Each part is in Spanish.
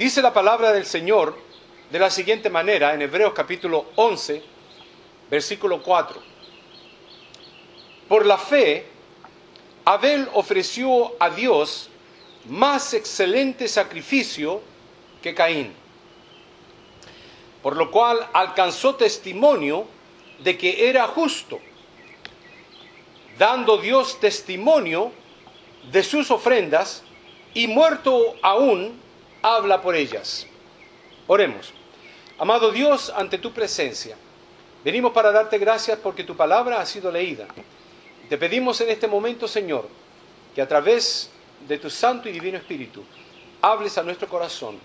Dice la palabra del Señor de la siguiente manera en Hebreos capítulo 11, versículo 4. Por la fe, Abel ofreció a Dios más excelente sacrificio que Caín, por lo cual alcanzó testimonio de que era justo, dando Dios testimonio de sus ofrendas, y muerto aún, habla por ellas. Oremos. Amado Dios, ante tu presencia, venimos para darte gracias porque tu palabra ha sido leída. Te pedimos en este momento, Señor, que a través de tu Santo y Divino Espíritu, hables a nuestro corazón,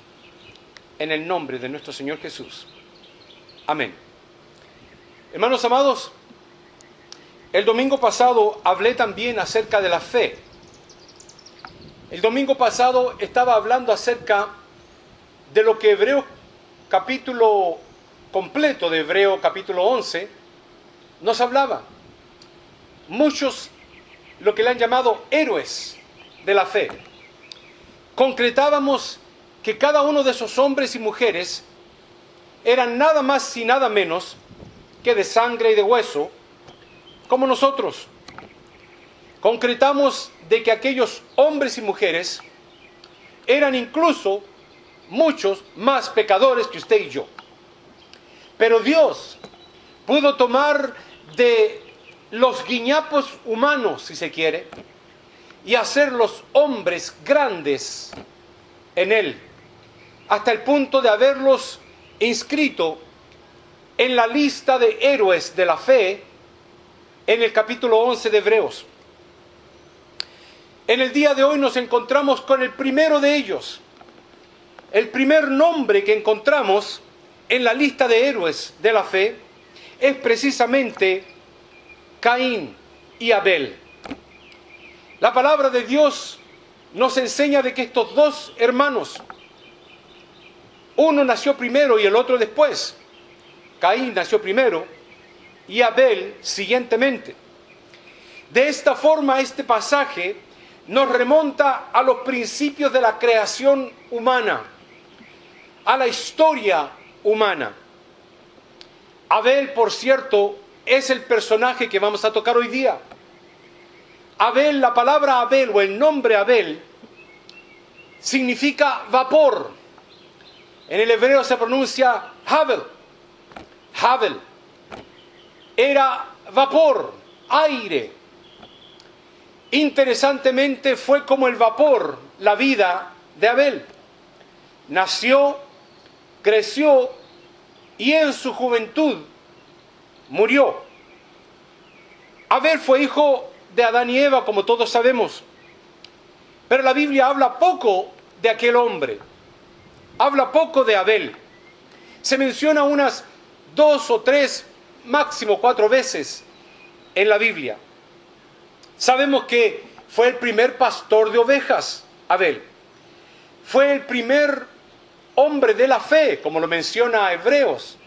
en el nombre de nuestro Señor Jesús. Amén. Hermanos amados, el domingo pasado hablé también acerca de la fe. El domingo pasado estaba hablando acerca de lo que Hebreos capítulo completo de Hebreo capítulo 11 nos hablaba. Muchos, lo que le han llamado héroes de la fe. Concretábamos que cada uno de esos hombres y mujeres eran nada más y nada menos que de sangre y de hueso, como nosotros. Concretamos de que aquellos hombres y mujeres eran incluso muchos más pecadores que usted y yo. Pero Dios pudo tomar de los guiñapos humanos, si se quiere, y hacerlos hombres grandes en Él, hasta el punto de haberlos inscrito en la lista de héroes de la fe en el capítulo 11 de Hebreos. En el día de hoy nos encontramos con el primero de ellos. El primer nombre que encontramos en la lista de héroes de la fe es precisamente Caín y Abel. La palabra de Dios nos enseña de que estos dos hermanos, uno nació primero y el otro después. Caín nació primero y Abel siguientemente. De esta forma, este pasaje nos remonta a los principios de la creación humana, a la historia humana. Abel, por cierto, es el personaje que vamos a tocar hoy día. Abel, la palabra Abel o el nombre Abel significa vapor. En el hebreo se pronuncia Havel. Havel. Era vapor, aire. Interesantemente fue como el vapor la vida de Abel. Nació, creció y en su juventud murió. Abel fue hijo de Adán y Eva, como todos sabemos. Pero la Biblia habla poco de aquel hombre. Habla poco de Abel. Se menciona unas 2 o 3, máximo 4 veces en la Biblia. Sabemos que fue el primer pastor de ovejas, Abel. Fue el primer hombre de la fe, como lo menciona Hebreos,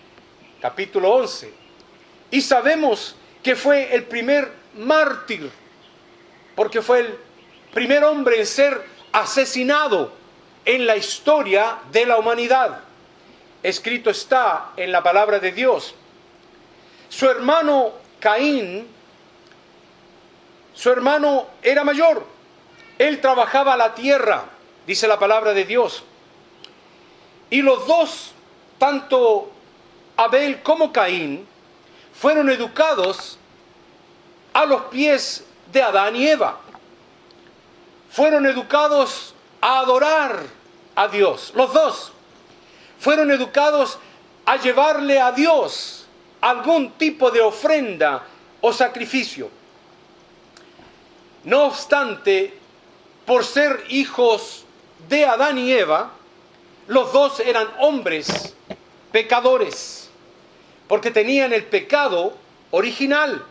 capítulo 11. Y sabemos que fue el primer mártir, porque fue el primer hombre en ser asesinado en la historia de la humanidad. Escrito está en la palabra de Dios. Su hermano Caín, su hermano era mayor. Él trabajaba la tierra, dice la palabra de Dios. Y los dos, tanto Abel como Caín, fueron educados a los pies de Adán y Eva. Fueron educados a adorar a Dios. Los dos fueron educados a llevarle a Dios algún tipo de ofrenda o sacrificio. No obstante, por ser hijos de Adán y Eva, los dos eran hombres pecadores, porque tenían el pecado original.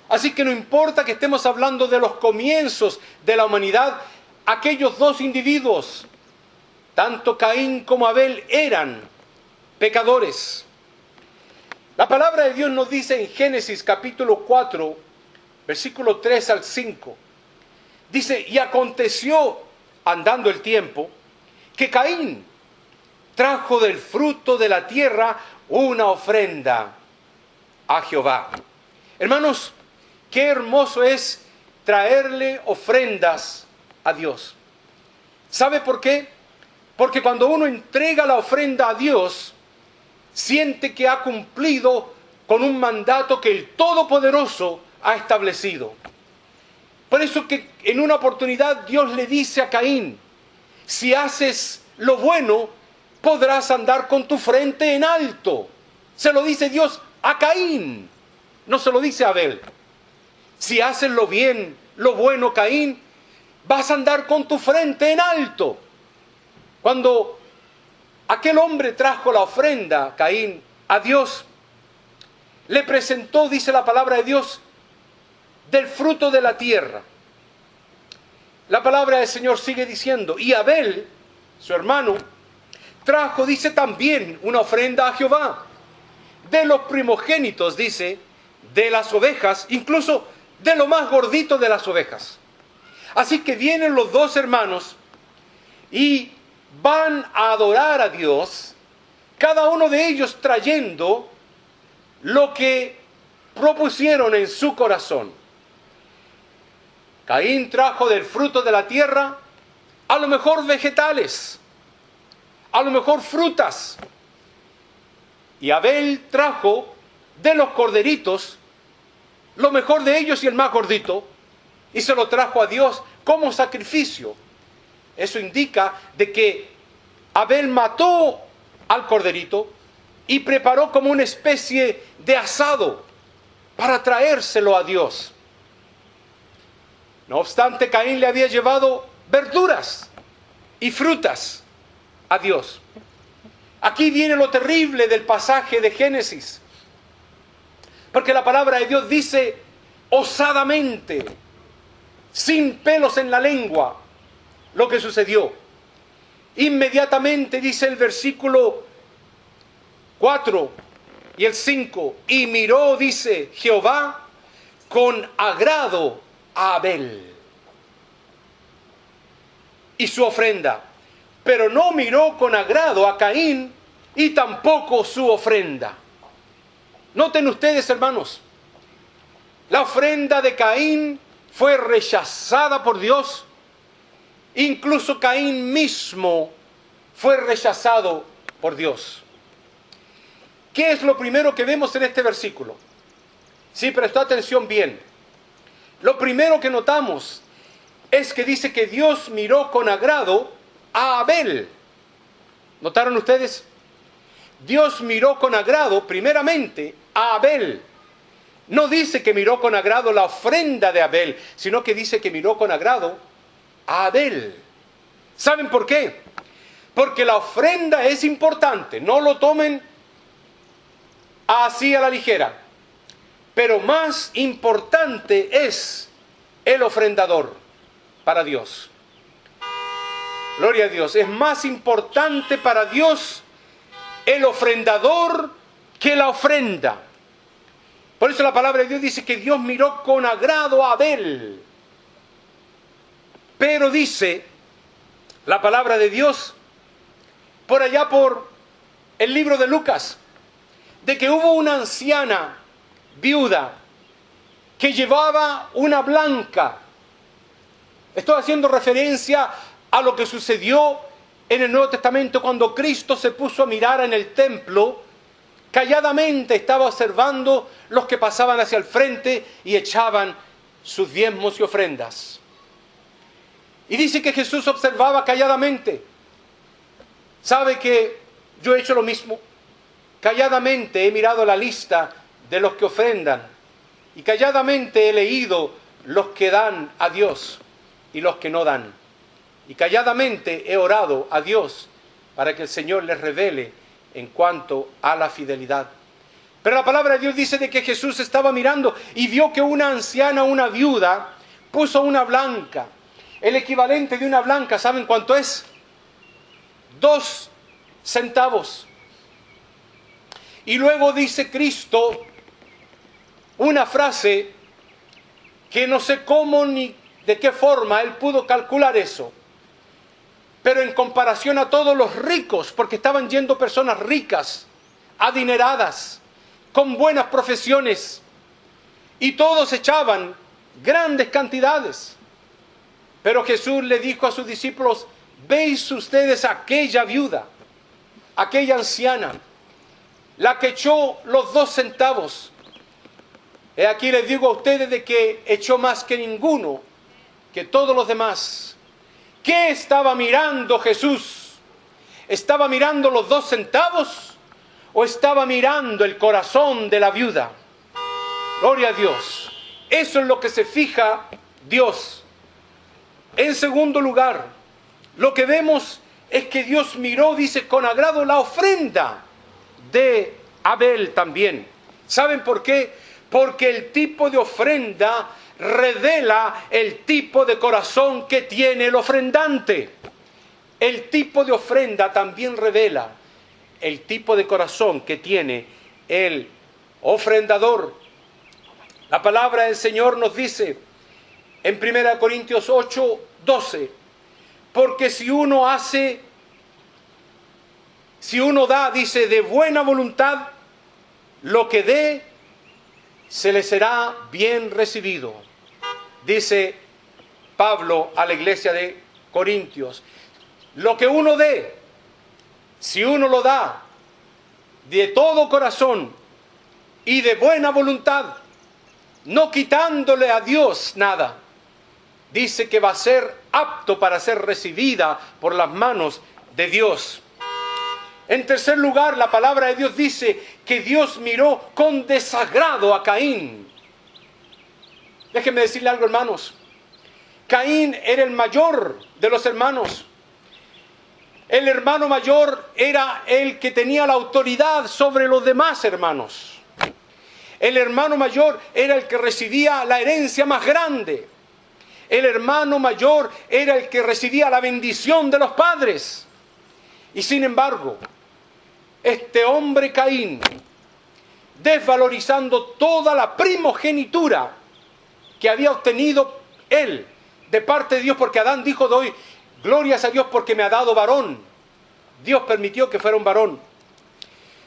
Así que no importa que estemos hablando de los comienzos de la humanidad, aquellos dos individuos, tanto Caín como Abel, eran pecadores. La palabra de Dios nos dice en Génesis capítulo 4, versículo 3 al 5. Dice, y aconteció, andando el tiempo, que Caín trajo del fruto de la tierra una ofrenda a Jehová. Hermanos, qué hermoso es traerle ofrendas a Dios. ¿Sabe por qué? Porque cuando uno entrega la ofrenda a Dios, siente que ha cumplido con un mandato que el Todopoderoso ha establecido. Por eso que en una oportunidad Dios le dice a Caín: si haces lo bueno, podrás andar con tu frente en alto. Se lo dice Dios a Caín, no se lo dice a Abel. Si haces lo bien, lo bueno, Caín, vas a andar con tu frente en alto. Cuando aquel hombre trajo la ofrenda, Caín, a Dios, le presentó, dice la palabra de Dios, del fruto de la tierra. La palabra del Señor sigue diciendo: y Abel, su hermano, trajo, dice, también una ofrenda a Jehová, de los primogénitos, dice, de las ovejas, incluso de lo más gordito de las ovejas. Así que vienen los dos hermanos y van a adorar a Dios, cada uno de ellos trayendo lo que propusieron en su corazón. Caín trajo del fruto de la tierra, a lo mejor vegetales, a lo mejor frutas. Y Abel trajo de los corderitos, lo mejor de ellos y el más gordito, y se lo trajo a Dios como sacrificio. Eso indica de que Abel mató al corderito y preparó como una especie de asado para traérselo a Dios. No obstante, Caín le había llevado verduras y frutas a Dios. Aquí viene lo terrible del pasaje de Génesis, porque la palabra de Dios dice osadamente, sin pelos en la lengua, lo que sucedió. Inmediatamente dice el versículo 4 y el 5, y miró, dice, Jehová con agrado a Abel y su ofrenda, pero no miró con agrado a Caín y tampoco su ofrenda. Noten ustedes, hermanos, la ofrenda de Caín fue rechazada por Dios. Incluso Caín mismo fue rechazado por Dios. ¿Qué es lo primero que vemos en este versículo? Si prestó atención bien, lo primero que notamos es que dice que Dios miró con agrado a Abel. ¿Notaron ustedes? Dios miró con agrado primeramente a Abel. No dice que miró con agrado la ofrenda de Abel, sino que dice que miró con agrado a Abel. ¿Saben por qué? Porque la ofrenda es importante, no lo tomen así a la ligera. Pero más importante es el ofrendador para Dios. Gloria a Dios. Es más importante para Dios el ofrendador que la ofrenda. Por eso la palabra de Dios dice que Dios miró con agrado a Abel. Pero dice la palabra de Dios, por allá por el libro de Lucas, de que hubo una anciana viuda que llevaba una blanca. Estoy haciendo referencia a lo que sucedió en el Nuevo Testamento cuando Cristo se puso a mirar en el templo. Calladamente estaba observando los que pasaban hacia el frente y echaban sus diezmos y ofrendas. Y dice que Jesús observaba calladamente. ¿Sabe que yo he hecho lo mismo? Calladamente he mirado la lista de los que ofrendan y calladamente he leído los que dan a Dios y los que no dan. Y calladamente he orado a Dios para que el Señor les revele en cuanto a la fidelidad. Pero la palabra de Dios dice de que Jesús estaba mirando y vio que una anciana, una viuda, puso una blanca. El equivalente de una blanca, ¿saben cuánto es? 2 centavos. Y luego dice Cristo una frase que no sé cómo ni de qué forma Él pudo calcular eso. Pero en comparación a todos los ricos, porque estaban yendo personas ricas, adineradas, con buenas profesiones, y todos echaban grandes cantidades. Pero Jesús le dijo a sus discípulos: ¿veis ustedes aquella viuda, aquella anciana, la que echó los 2 centavos? He aquí les digo a ustedes de que echó más que ninguno, que todos los demás. ¿Qué estaba mirando Jesús? ¿Estaba mirando los 2 centavos o estaba mirando el corazón de la viuda? Gloria a Dios. Eso es lo que se fija Dios. En segundo lugar, lo que vemos es que Dios miró, dice, con agrado la ofrenda de Abel también. ¿Saben por qué? Porque el tipo de ofrenda revela el tipo de corazón que tiene el ofrendante. El tipo de ofrenda también revela el tipo de corazón que tiene el ofrendador. La palabra del Señor nos dice en 1 Corintios 8, 12, porque si uno da, dice, de buena voluntad, lo que dé, se le será bien recibido. Dice Pablo a la iglesia de Corintios, lo que uno dé, si uno lo da de todo corazón y de buena voluntad, no quitándole a Dios nada, dice que va a ser apto para ser recibida por las manos de Dios. En tercer lugar, la palabra de Dios dice que Dios miró con desagrado a Caín. Déjenme decirle algo, hermanos. Caín era el mayor de los hermanos. El hermano mayor era el que tenía la autoridad sobre los demás hermanos. El hermano mayor era el que recibía la herencia más grande. El hermano mayor era el que recibía la bendición de los padres. Y sin embargo, este hombre Caín, desvalorizando toda la primogenitura que había obtenido él de parte de Dios, porque Adán dijo: doy glorias a Dios porque me ha dado varón. Dios permitió que fuera un varón.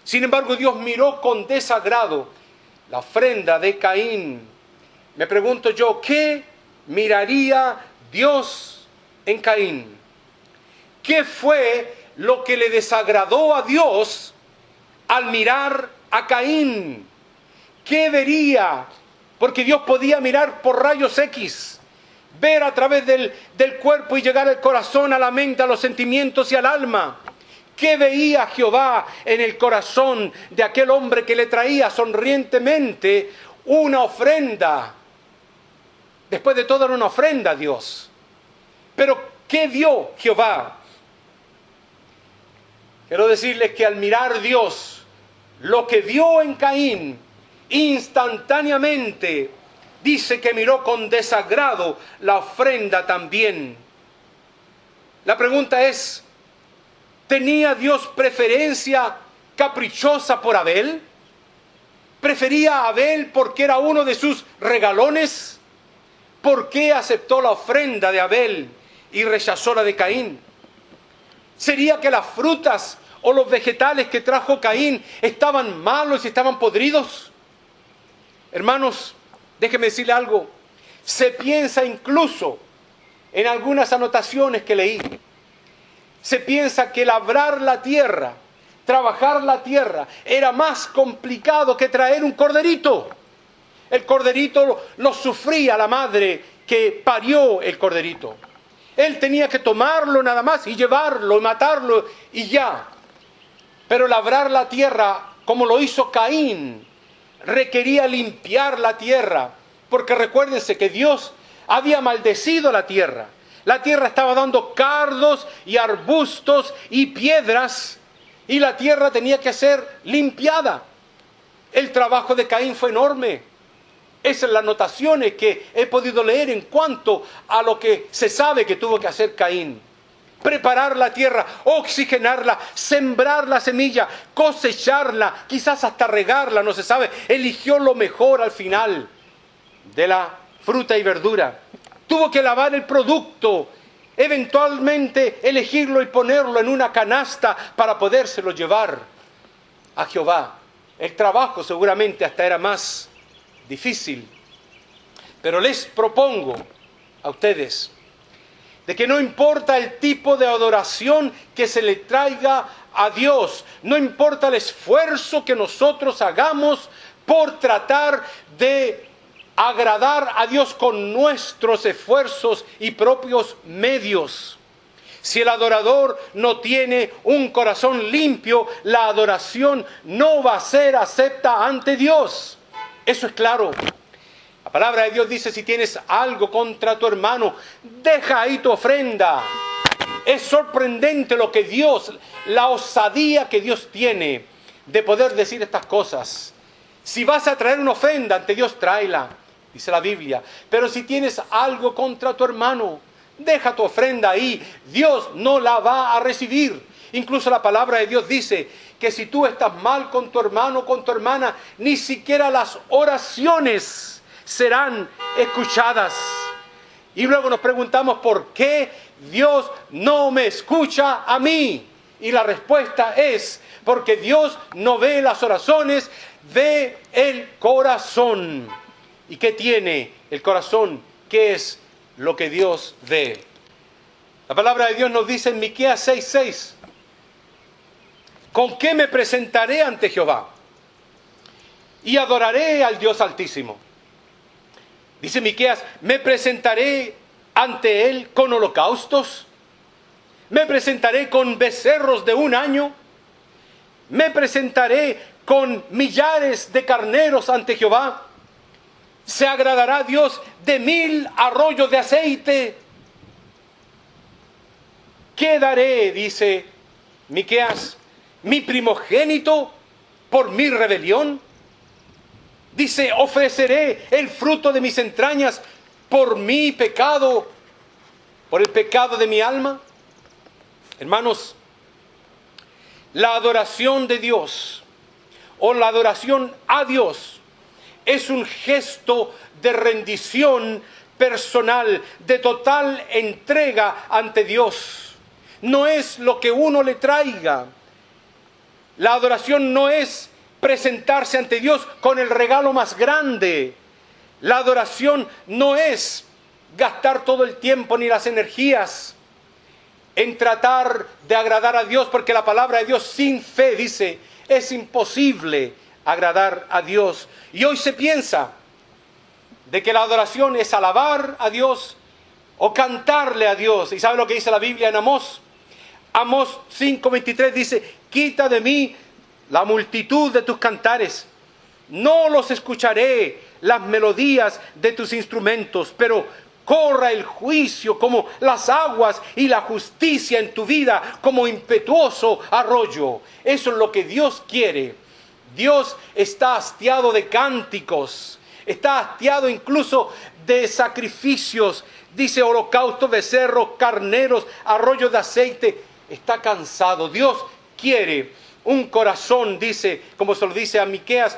Sin embargo, Dios miró con desagrado la ofrenda de Caín. Me pregunto yo, ¿qué miraría Dios en Caín? ¿Qué fue lo que le desagradó a Dios al mirar a Caín? ¿Qué vería? Porque Dios podía mirar por rayos X, ver a través del cuerpo y llegar al corazón, a la mente, a los sentimientos y al alma. ¿Qué veía Jehová en el corazón de aquel hombre que le traía sonrientemente una ofrenda? Después de todo era una ofrenda a Dios. Pero ¿qué vio Jehová? Quiero decirles que al mirar Dios, lo que vio en Caín, instantáneamente dice que miró con desagrado la ofrenda también. La pregunta es, ¿tenía Dios preferencia caprichosa por Abel? ¿Prefería a Abel porque era uno de sus regalones? ¿Por qué aceptó la ofrenda de Abel y rechazó la de Caín? ¿Sería que las frutas o los vegetales que trajo Caín estaban malos y estaban podridos? Hermanos, déjenme decirle algo. Se piensa incluso en algunas anotaciones que leí. Se piensa que labrar la tierra, trabajar la tierra, era más complicado que traer un corderito. El corderito lo sufría la madre que parió el corderito. Él tenía que tomarlo nada más y llevarlo y matarlo y ya. Pero labrar la tierra, como lo hizo Caín, requería limpiar la tierra. Porque recuérdense que Dios había maldecido la tierra. La tierra estaba dando cardos y arbustos y piedras. Y la tierra tenía que ser limpiada. El trabajo de Caín fue enorme. Esas son las anotaciones que he podido leer en cuanto a lo que se sabe que tuvo que hacer Caín. Preparar la tierra, oxigenarla, sembrar la semilla, cosecharla, quizás hasta regarla, no se sabe. Eligió lo mejor al final de la fruta y verdura. Tuvo que lavar el producto eventualmente elegirlo y ponerlo en una canasta para podérselo llevar a Jehová. El trabajo seguramente hasta era más difícil. Pero les propongo a ustedes de que no importa el tipo de adoración que se le traiga a Dios, no importa el esfuerzo que nosotros hagamos por tratar de agradar a Dios con nuestros esfuerzos y propios medios. Si el adorador no tiene un corazón limpio, la adoración no va a ser acepta ante Dios. Eso es claro. La palabra de Dios dice, si tienes algo contra tu hermano, deja ahí tu ofrenda. Es sorprendente lo que Dios, la osadía que Dios tiene de poder decir estas cosas. Si vas a traer una ofrenda ante Dios, tráela, dice la Biblia. Pero si tienes algo contra tu hermano, deja tu ofrenda ahí. Dios no la va a recibir. Incluso la palabra de Dios dice que si tú estás mal con tu hermano o con tu hermana, ni siquiera las oraciones serán escuchadas. Y luego nos preguntamos, ¿por qué Dios no me escucha a mí? Y la respuesta es, porque Dios no ve las oraciones, ve el corazón. ¿Y qué tiene el corazón? ¿Qué es lo que Dios ve? La palabra de Dios nos dice en Miqueas 6:6, ¿con qué me presentaré ante Jehová? Y adoraré al Dios Altísimo. Dice Miqueas, ¿me presentaré ante Él con holocaustos? ¿Me presentaré con becerros de 1 año? ¿Me presentaré con millares de carneros ante Jehová? ¿Se agradará Dios de 1000 arroyos de aceite? ¿Qué daré, dice Miqueas, mi primogénito por mi rebelión? Dice, ofreceré el fruto de mis entrañas por mi pecado, por el pecado de mi alma. Hermanos, la adoración de Dios o la adoración a Dios es un gesto de rendición personal, de total entrega ante Dios. No es lo que uno le traiga. La adoración no es presentarse ante Dios con el regalo más grande. La adoración no es gastar todo el tiempo ni las energías en tratar de agradar a Dios, porque la palabra de Dios sin fe dice, es imposible agradar a Dios. Y hoy se piensa de que la adoración es alabar a Dios o cantarle a Dios. ¿Y sabe lo que dice la Biblia en Amós? Amós 5:23 dice, quita de mí la multitud de tus cantares, no los escucharé las melodías de tus instrumentos, pero corra el juicio como las aguas y la justicia en tu vida como impetuoso arroyo. Eso es lo que Dios quiere. Dios está hastiado de cánticos, está hastiado incluso de sacrificios. Dice holocaustos, becerros, carneros, arroyos de aceite. Está cansado. Dios quiere un corazón, dice, como se lo dice a Miqueas,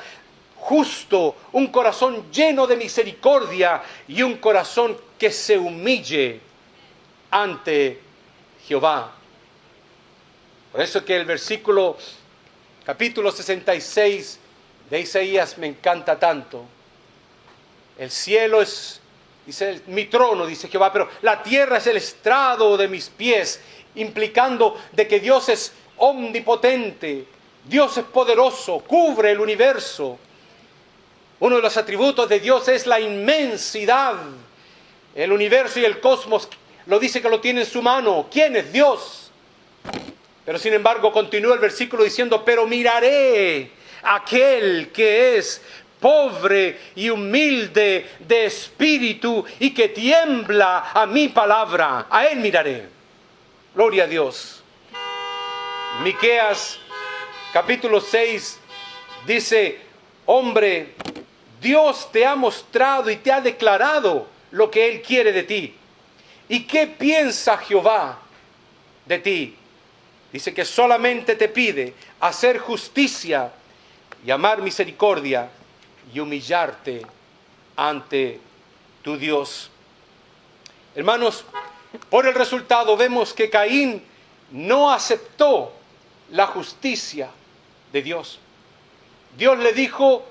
justo, un corazón lleno de misericordia y un corazón que se humille ante Jehová. Por eso que el capítulo 66 de Isaías me encanta tanto. El cielo es, dice, mi trono, dice Jehová, pero la tierra es el estrado de mis pies, implicando de que Dios es omnipotente, Dios es poderoso, cubre el universo. Uno de los atributos de Dios es la inmensidad. El universo y el cosmos lo dice que lo tiene en su mano. ¿Quién es Dios? Pero sin embargo continúa el versículo diciendo, pero miraré a aquel que es pobre y humilde de espíritu y que tiembla a mi palabra. A él miraré. Gloria a Dios. Miqueas capítulo 6 dice, hombre, Dios te ha mostrado y te ha declarado lo que Él quiere de ti. ¿Y qué piensa Jehová de ti? Dice que solamente te pide hacer justicia y amar misericordia y humillarte ante tu Dios. Hermanos, Por el resultado vemos que Caín no aceptó la justicia de Dios. Dios le dijo: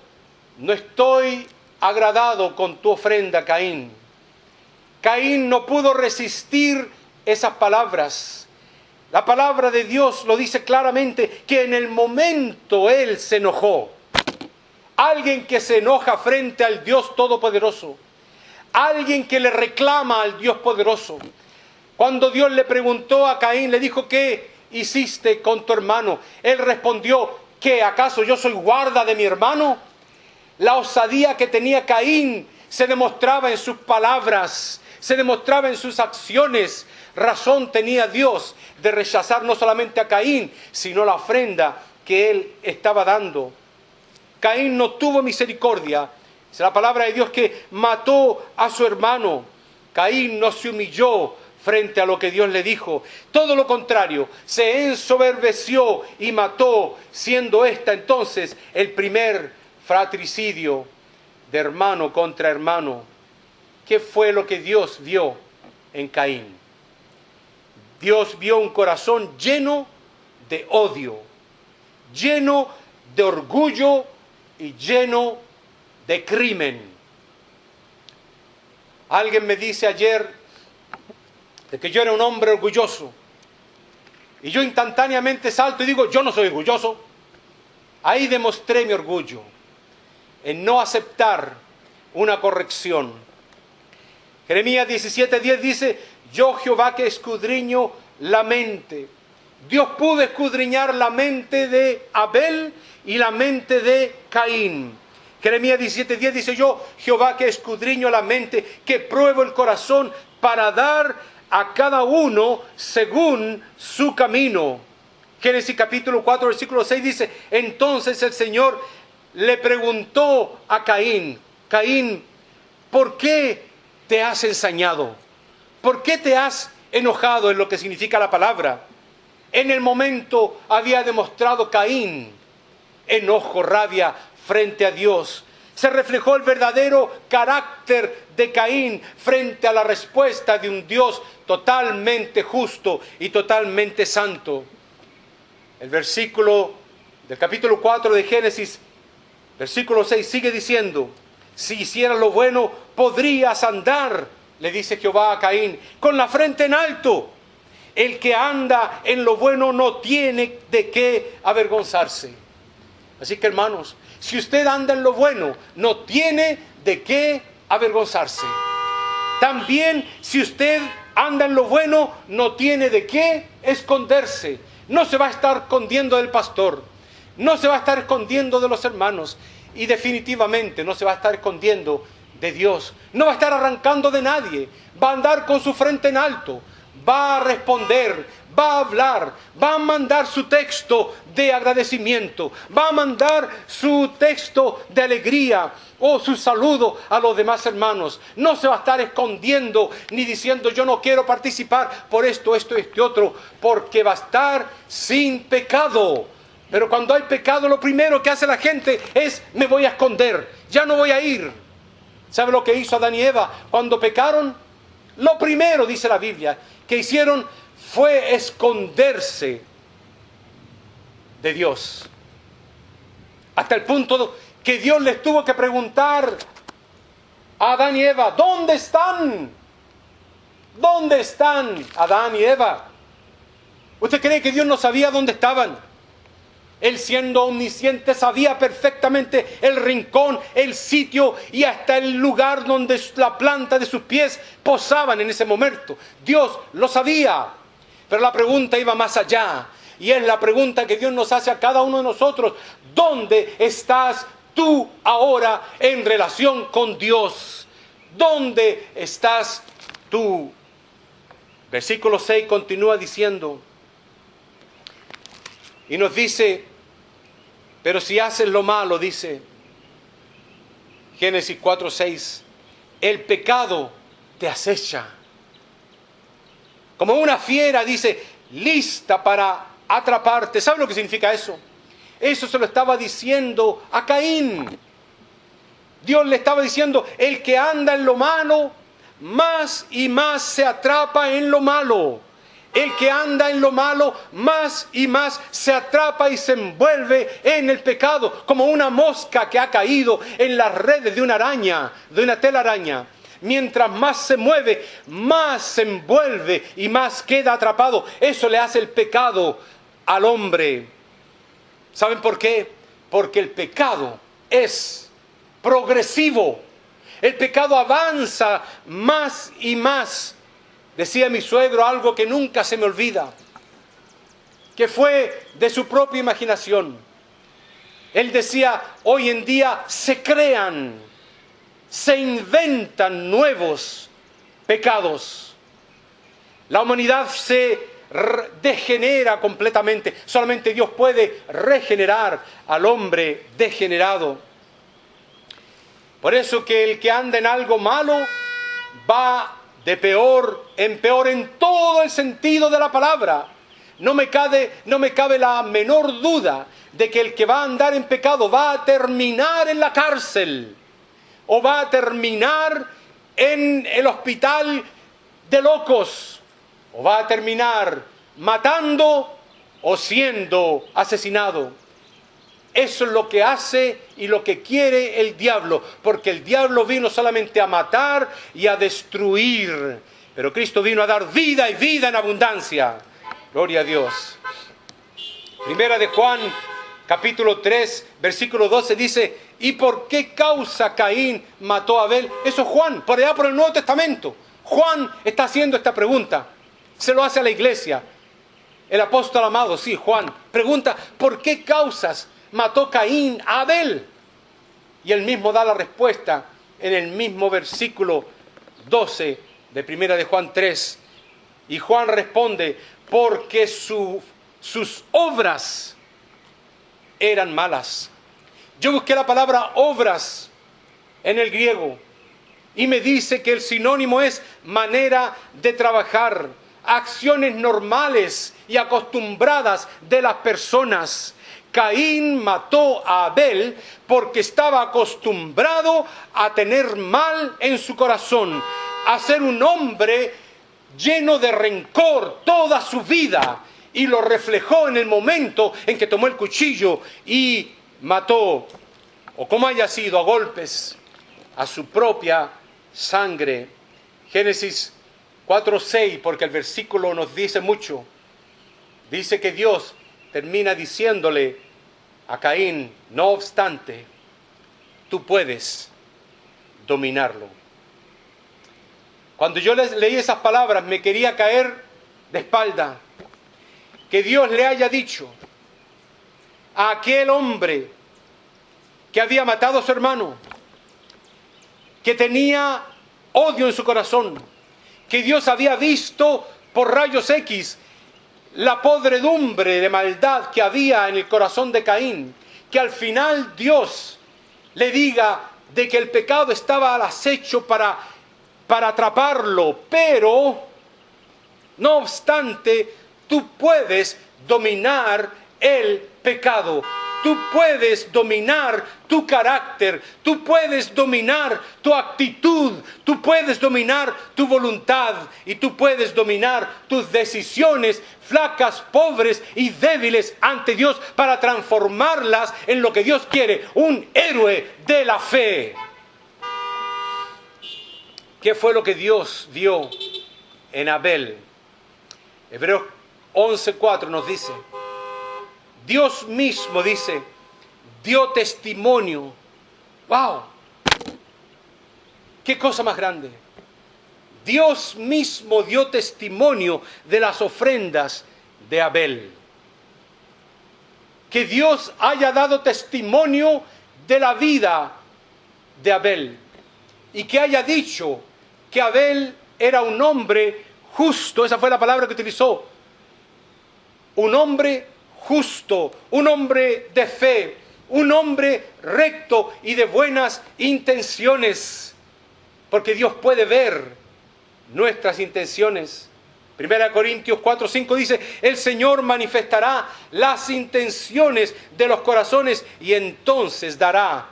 no estoy agradado con tu ofrenda, Caín. Caín no pudo resistir esas palabras. La palabra de Dios lo dice claramente, que en el momento él se enojó. Alguien que se enoja frente al Dios Todopoderoso. Alguien que le reclama al Dios Poderoso. Cuando Dios le preguntó a Caín, le dijo: ¿qué hiciste con tu hermano? Él respondió: ¿qué? ¿Acaso yo soy guarda de mi hermano? La osadía que tenía Caín se demostraba en sus palabras, se demostraba en sus acciones. Razón tenía Dios de rechazar no solamente a Caín, sino la ofrenda que él estaba dando. Caín no tuvo misericordia. Es la palabra de Dios que mató a su hermano. Caín no se humilló frente a lo que Dios le dijo. Todo lo contrario, se ensoberbeció y mató, siendo esta entonces el primer fratricidio de hermano contra hermano. ¿Qué fue lo que Dios vio en Caín? Dios vio un corazón lleno de odio, lleno de orgullo y lleno de crimen. Alguien me dice ayer de que yo era un hombre orgulloso. Y yo instantáneamente salto y digo: yo no soy orgulloso. Ahí demostré mi orgullo, en no aceptar una corrección. Jeremías 17:10 dice: yo Jehová que escudriño la mente. Dios pudo escudriñar la mente de Abel y la mente de Caín. Jeremías 17:10 dice: yo Jehová que escudriño la mente, que pruebo el corazón para dar a cada uno según su camino. Génesis capítulo 4 versículo 6 dice: entonces el Señor le preguntó a Caín: Caín, ¿por qué te has ensañado? ¿Por qué te has enojado? En lo que significa la palabra. En el momento había demostrado Caín enojo, rabia frente a Dios. Se reflejó el verdadero carácter de Caín frente a la respuesta de un Dios totalmente justo y totalmente santo. El versículo del capítulo 4 de Génesis, versículo 6, sigue diciendo: si hicieras lo bueno, podrías andar, le dice Jehová a Caín, con la frente en alto. El que anda en lo bueno no tiene de qué avergonzarse. Así que, hermanos, si usted anda en lo bueno, no tiene de qué avergonzarse. También, si usted anda en lo bueno, no tiene de qué esconderse. No se va a estar escondiendo del pastor, no se va a estar escondiendo de los hermanos, y definitivamente no se va a estar escondiendo de Dios. No va a estar arrancando de nadie. Va a andar con su frente en alto. Va a responder, va a hablar, va a mandar su texto de agradecimiento, va a mandar su texto de alegría o su saludo a los demás hermanos. No se va a estar escondiendo ni diciendo: yo no quiero participar por esto, este otro, porque va a estar sin pecado. Pero cuando hay pecado, lo primero que hace la gente es: me voy a esconder, ya no voy a ir. ¿Sabe lo que hizo Adán y Eva cuando pecaron? Lo primero, dice la Biblia, que hicieron fue esconderse de Dios. Hasta el punto que Dios les tuvo que preguntar a Adán y Eva: ¿dónde están? ¿Dónde están Adán y Eva? ¿Usted cree que Dios no sabía dónde estaban? Él, siendo omnisciente, sabía perfectamente el rincón, el sitio y hasta el lugar donde la planta de sus pies posaban en ese momento. Dios lo sabía. Pero la pregunta iba más allá. Y es la pregunta que Dios nos hace a cada uno de nosotros: ¿dónde estás tú ahora en relación con Dios? ¿Dónde estás tú? Versículo 6 continúa diciendo, y nos dice: pero si haces lo malo, dice Génesis 4:6, el pecado te acecha como una fiera, dice, lista para atraparte. ¿Sabe lo que significa eso? Eso se lo estaba diciendo a Caín. Dios le estaba diciendo: el que anda en lo malo más y más se atrapa en lo malo. El que anda en lo malo, más y más se atrapa y se envuelve en el pecado, como una mosca que ha caído en las redes de una araña, de una telaraña. Mientras más se mueve, más se envuelve y más queda atrapado. Eso le hace el pecado al hombre. ¿Saben por qué? Porque el pecado es progresivo. El pecado avanza más y más. Decía mi suegro algo que nunca se me olvida, que fue de su propia imaginación. Él decía, hoy en día se crean, se inventan nuevos pecados. La humanidad se degenera completamente. Solamente Dios puede regenerar al hombre degenerado. Por eso que el que anda en algo malo va de peor en todo el sentido de la palabra. No me cabe la menor duda de que el que va a andar en pecado va a terminar en la cárcel o va a terminar en el hospital de locos o va a terminar matando o siendo asesinado. Eso es lo que hace y lo que quiere el diablo, porque el diablo vino solamente a matar y a destruir, pero Cristo vino a dar vida y vida en abundancia. Gloria a Dios. Primera de Juan, capítulo 3, versículo 12 dice, ¿y por qué causa Caín mató a Abel? Eso es Juan, por allá por el Nuevo Testamento. Juan está haciendo esta pregunta, se lo hace a la iglesia. El apóstol amado, sí, Juan, pregunta, ¿por qué causas mató Caín a Abel? Y él mismo da la respuesta en el mismo versículo 12 de Primera de Juan 3. Y Juan responde, porque sus obras eran malas. Yo busqué la palabra obras en el griego y me dice que el sinónimo es manera de trabajar, acciones normales y acostumbradas de las personas. Caín mató a Abel porque estaba acostumbrado a tener mal en su corazón, a ser un hombre lleno de rencor toda su vida, y lo reflejó en el momento en que tomó el cuchillo y mató, o como haya sido, a golpes, a su propia sangre. Génesis 4:6, porque el versículo nos dice mucho. Dice que Dios termina diciéndole a Caín, no obstante, tú puedes dominarlo. Cuando yo leí esas palabras me quería caer de espalda. Que Dios le haya dicho a aquel hombre que había matado a su hermano, que tenía odio en su corazón, que Dios había visto por rayos X la podredumbre de maldad que había en el corazón de Caín, que al final Dios le diga de que el pecado estaba al acecho para atraparlo, pero no obstante, tú puedes dominar el pecado. Tú puedes dominar tu carácter, tú puedes dominar tu actitud, tú puedes dominar tu voluntad y tú puedes dominar tus decisiones flacas, pobres y débiles ante Dios para transformarlas en lo que Dios quiere, un héroe de la fe. ¿Qué fue lo que Dios vio en Abel? Hebreos 11:4 nos dice, Dios mismo, dice, dio testimonio. ¡Wow! ¡Qué cosa más grande! Dios mismo dio testimonio de las ofrendas de Abel. Que Dios haya dado testimonio de la vida de Abel. Y que haya dicho que Abel era un hombre justo. Esa fue la palabra que utilizó. Un hombre justo, un hombre de fe, un hombre recto y de buenas intenciones, porque Dios puede ver nuestras intenciones. 1 Corintios 4:5 dice, el Señor manifestará las intenciones de los corazones y entonces dará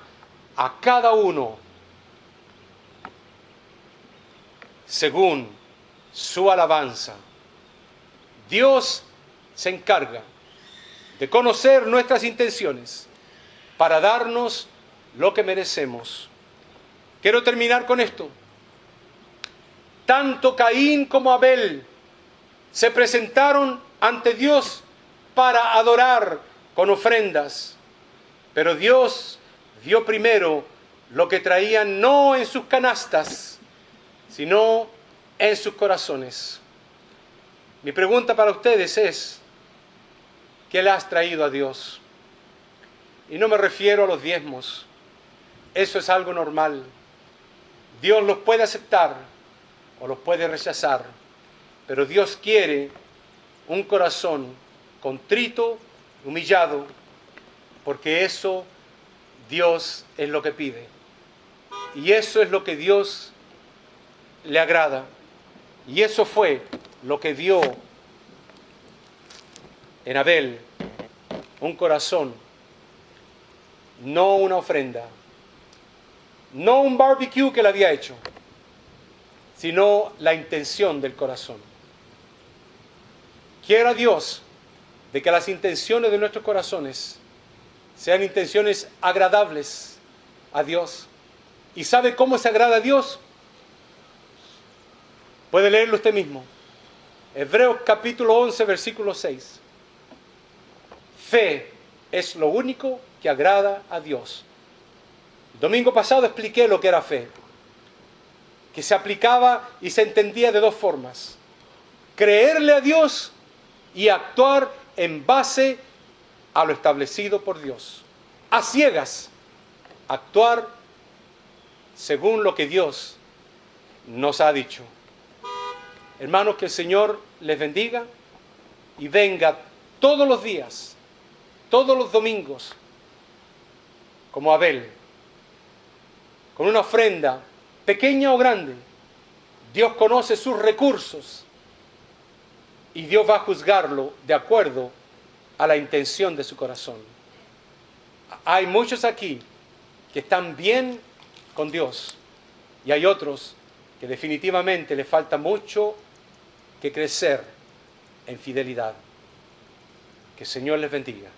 a cada uno según su alabanza. Dios se encarga de conocer nuestras intenciones para darnos lo que merecemos. Quiero terminar con esto. Tanto Caín como Abel se presentaron ante Dios para adorar con ofrendas, pero Dios vio primero lo que traían no en sus canastas, sino en sus corazones. Mi pregunta para ustedes es, ¿qué le has traído a Dios? Y no me refiero a los diezmos, eso es algo normal. Dios los puede aceptar o los puede rechazar, pero Dios quiere un corazón contrito, humillado, porque eso Dios es lo que pide. Y eso es lo que Dios le agrada. Y eso fue lo que dio en Abel, un corazón, no una ofrenda, no un barbecue que le había hecho, sino la intención del corazón. Quiera Dios de que las intenciones de nuestros corazones sean intenciones agradables a Dios. ¿Y sabe cómo se agrada a Dios? Puede leerlo usted mismo. Hebreos capítulo 11, versículo 6. Fe es lo único que agrada a Dios. El domingo pasado expliqué lo que era fe, que se aplicaba y se entendía de dos formas: creerle a Dios y actuar en base a lo establecido por Dios. A ciegas, actuar según lo que Dios nos ha dicho. Hermanos, que el Señor les bendiga y venga todos los días, todos los domingos, como Abel, con una ofrenda, pequeña o grande. Dios conoce sus recursos y Dios va a juzgarlo de acuerdo a la intención de su corazón. Hay muchos aquí que están bien con Dios y hay otros que definitivamente les falta mucho que crecer en fidelidad. Que el Señor les bendiga.